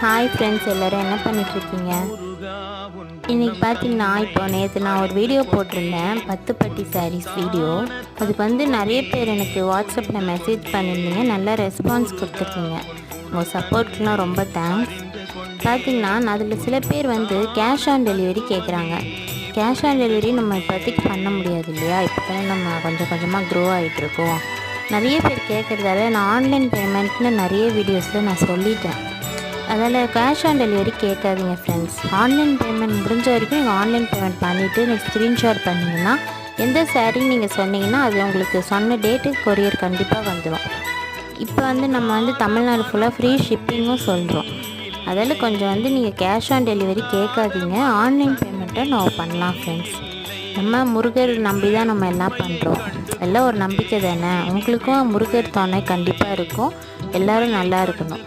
Hi friends, எல்லோரும் என்ன பண்ணிகிட்ருக்கீங்க? இன்றைக்கி பார்த்தீங்கன்னா, நேற்று நான் ஒரு வீடியோ போட்டிருந்தேன், 10 பட்டி சாரீஸ் வீடியோ. அதுக்கு நிறைய பேர் எனக்கு வாட்ஸ்அப்பில் மெசேஜ் பண்ணியிருந்தீங்க, நல்லா ரெஸ்பான்ஸ் கொடுத்துருக்கீங்க. உங்கள் சப்போர்ட்க்குலாம் ரொம்ப தேங்க்ஸ். பார்த்தீங்கன்னா அதில் சில பேர் கேஷ் ஆன் டெலிவரி கேட்குறாங்க. கேஷ் ஆன் டெலிவரி நம்ம இப்போதைக்கு பண்ண முடியாது இல்லையா? இப்போ தானே நம்ம கொஞ்சம் கொஞ்சமாக க்ரோ ஆகிட்ருக்கோம். நிறைய பேர் கேட்குறதால நான் ஆன்லைன் பேமெண்ட்னு நிறைய வீடியோஸில் நான் சொல்லிட்டேன். அதில் கேஷ் ஆன் டெலிவரி கேட்காதீங்க ஃப்ரெண்ட்ஸ். ஆன்லைன் பேமெண்ட் முடிஞ்ச வரைக்கும் நீங்கள் ஆன்லைன் பேமெண்ட் பண்ணிவிட்டு நெக்ஸ்ட் ஸ்க்ரீன்ஷாட் பண்ணிங்கன்னா எந்த சாரீ நீங்கள் சொன்னீங்கன்னா அது உங்களுக்கு சொன்ன டேட்டுக்கு கொரியர் கண்டிப்பாக வந்துடும். இப்போ நம்ம தமிழ்நாடு ஃபுல்லாக ஃப்ரீ ஷிப்பிங்கும் சொல்கிறோம். அதில் கொஞ்சம் நீங்கள் கேஷ் ஆன் டெலிவரி கேட்காதீங்க, ஆன்லைன் பேமெண்ட்டை நம்ம பண்ணலாம் ஃப்ரெண்ட்ஸ். நம்ம முருகர் நம்பி தான் நம்ம எல்லாம் பண்ணுறோம். எல்லாம் ஒரு நம்பிக்கை தானே. உங்களுக்கும் முருகர் துணை கண்டிப்பாக இருக்கும். எல்லோரும் நல்லா இருக்கணும்.